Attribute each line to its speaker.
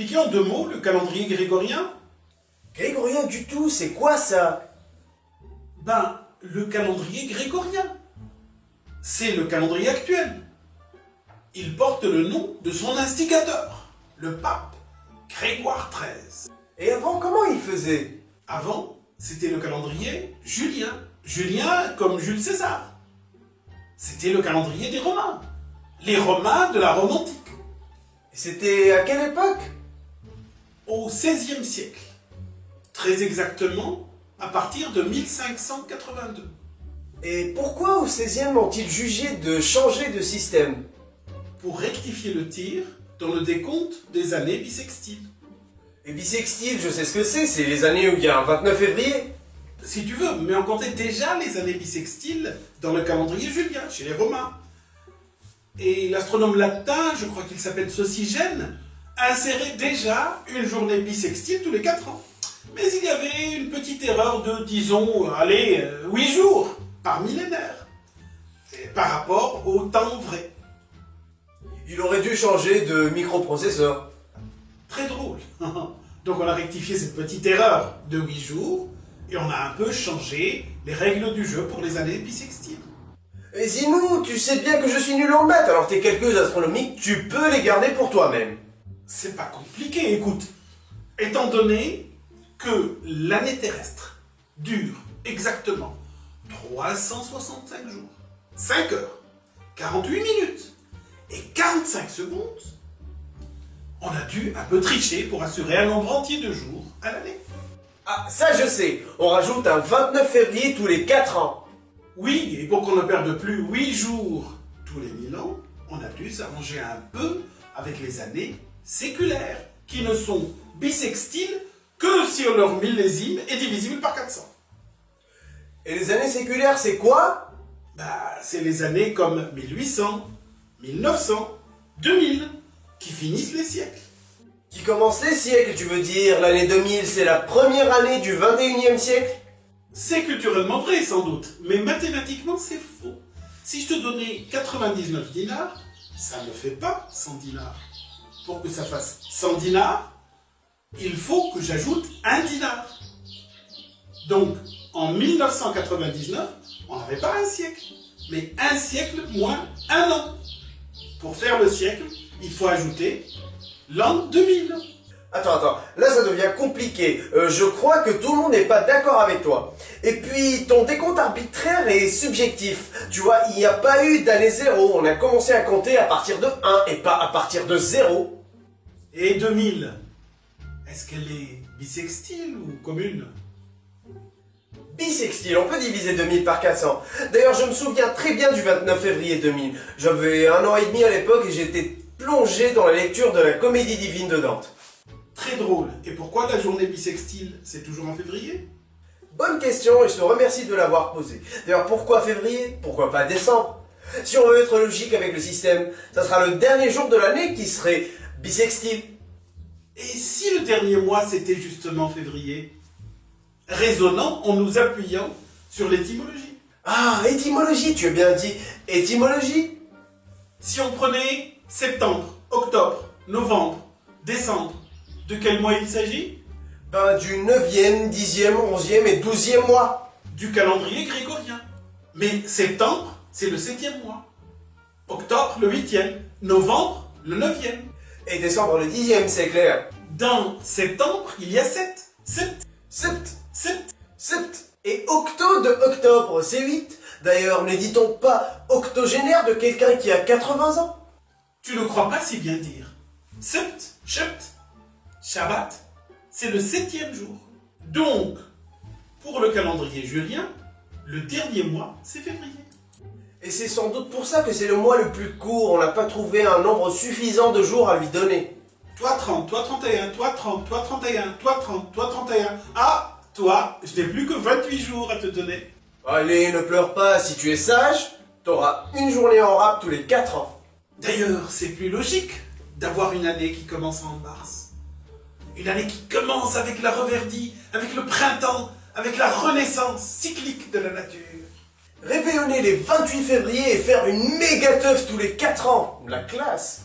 Speaker 1: m'expliquer en 2 mots le calendrier grégorien?
Speaker 2: Grégorien du tout, c'est quoi ça?
Speaker 1: Ben, le calendrier grégorien. C'est le calendrier actuel. Il porte le nom de son instigateur, le pape Grégoire XIII.
Speaker 2: Et avant, comment il faisait?
Speaker 1: Avant, c'était le calendrier julien. Julien comme Jules César. C'était le calendrier des Romains. Les Romains de la Rome antique.
Speaker 2: C'était à quelle époque?
Speaker 1: Au XVIe siècle. Très exactement, à partir de 1582.
Speaker 2: Et pourquoi au XVIe ont-ils jugé de changer de système?
Speaker 1: Pour rectifier le tir dans le décompte des années bissextiles.
Speaker 2: Et bissextile, je sais ce que c'est les années où il y a un 29 février.
Speaker 1: Si tu veux, mais on comptait déjà les années bissextiles dans le calendrier julien, chez les Romains. Et l'astronome latin, je crois qu'il s'appelle Socygène, insérait déjà une journée bissextile tous les 4 ans. Mais il y avait une petite erreur de, disons, 8 jours par millénaire, par rapport au temps vrai.
Speaker 2: Il aurait dû changer de microprocesseur.
Speaker 1: Très drôle. Donc on a rectifié cette petite erreur de 8 jours, et on a un peu changé les règles du jeu pour les années bissextiles.
Speaker 2: Et Zinou, tu sais bien que je suis nul en maths, alors tes calculs astronomiques, tu peux les garder pour toi-même.
Speaker 1: C'est pas compliqué, écoute. Étant donné que l'année terrestre dure exactement 365 jours, 5 heures, 48 minutes et 45 secondes, on a dû un peu tricher pour assurer un nombre entier de jours à l'année.
Speaker 2: Ah, ça je sais, on rajoute un 29 février tous les 4 ans.
Speaker 1: Oui, et pour qu'on ne perde plus 8 jours tous les 1000 ans, on a dû s'arranger un peu avec les années séculaires, qui ne sont bissextiles que si leur millésime est divisible par 400.
Speaker 2: Et les années séculaires, c'est quoi?
Speaker 1: Bah, c'est les années comme 1800, 1900, 2000, qui finissent les siècles.
Speaker 2: Qui commence les siècles, tu veux dire? L'année 2000, c'est la première année du 21e siècle?
Speaker 1: C'est culturellement vrai, sans doute, mais mathématiquement, c'est faux. Si je te donnais 99 dinars, ça ne fait pas 100 dinars. Pour que ça fasse 100 dinars, il faut que j'ajoute 1 dinar. Donc, en 1999, on n'avait pas un siècle, mais un siècle moins un an. Pour faire le siècle, il faut ajouter l'an 2000.
Speaker 2: Attends, là ça devient compliqué. Je crois que tout le monde n'est pas d'accord avec toi. Et puis, ton décompte arbitraire est subjectif. Tu vois, il n'y a pas eu d'année 0. On a commencé à compter à partir de 1 et pas à partir de 0.
Speaker 1: Et 2000, est-ce qu'elle est bissextile ou commune?
Speaker 2: Bissextile, on peut diviser 2000 par 400. D'ailleurs, je me souviens très bien du 29 février 2000. J'avais 1 an et demi à l'époque et j'étais plongé dans la lecture de la Comédie divine de Dante.
Speaker 1: Très drôle. Et pourquoi la journée bissextile, c'est toujours en février?
Speaker 2: Bonne question et je te remercie de l'avoir posée. D'ailleurs, pourquoi février? Pourquoi pas décembre? Si on veut être logique avec le système, ça sera le dernier jour de l'année qui serait bissextile.
Speaker 1: Et si le dernier mois, c'était justement février? Raisonnant en nous appuyant sur l'étymologie.
Speaker 2: Ah, étymologie, tu as bien dit. Étymologie?
Speaker 1: Si on prenait septembre, octobre, novembre, décembre, de quel mois il s'agit?
Speaker 2: Ben, du 9e, 10e, 11e et 12e mois.
Speaker 1: Du calendrier grégorien. Mais septembre, c'est le 7e mois. Octobre, le 8e. Novembre, le 9e.
Speaker 2: Et décembre, le 10e, c'est clair.
Speaker 1: Dans septembre, il y a 7.
Speaker 2: Sept. Et octo de octobre, c'est 8. D'ailleurs, ne dit-on pas octogénaire de quelqu'un qui a 80 ans?
Speaker 1: Tu ne crois pas si bien dire. Sept, Shabbat, c'est le 7e jour. Donc, pour le calendrier julien, le dernier mois, c'est février.
Speaker 2: Et c'est sans doute pour ça que c'est le mois le plus court. On n'a pas trouvé un nombre suffisant de jours à lui donner.
Speaker 1: Toi 30, toi 31, toi 30, toi 31, toi 30, toi 31. Ah, toi, je n'ai plus que 28 jours à te donner.
Speaker 2: Allez, ne pleure pas. Si tu es sage, t'auras une journée en rap tous les 4 ans.
Speaker 1: D'ailleurs, c'est plus logique d'avoir une année qui commence en mars. Une année qui commence avec la reverdie, avec le printemps, avec la renaissance cyclique de la nature.
Speaker 2: Réveillonner les 28 février et faire une méga teuf tous les 4 ans. La classe.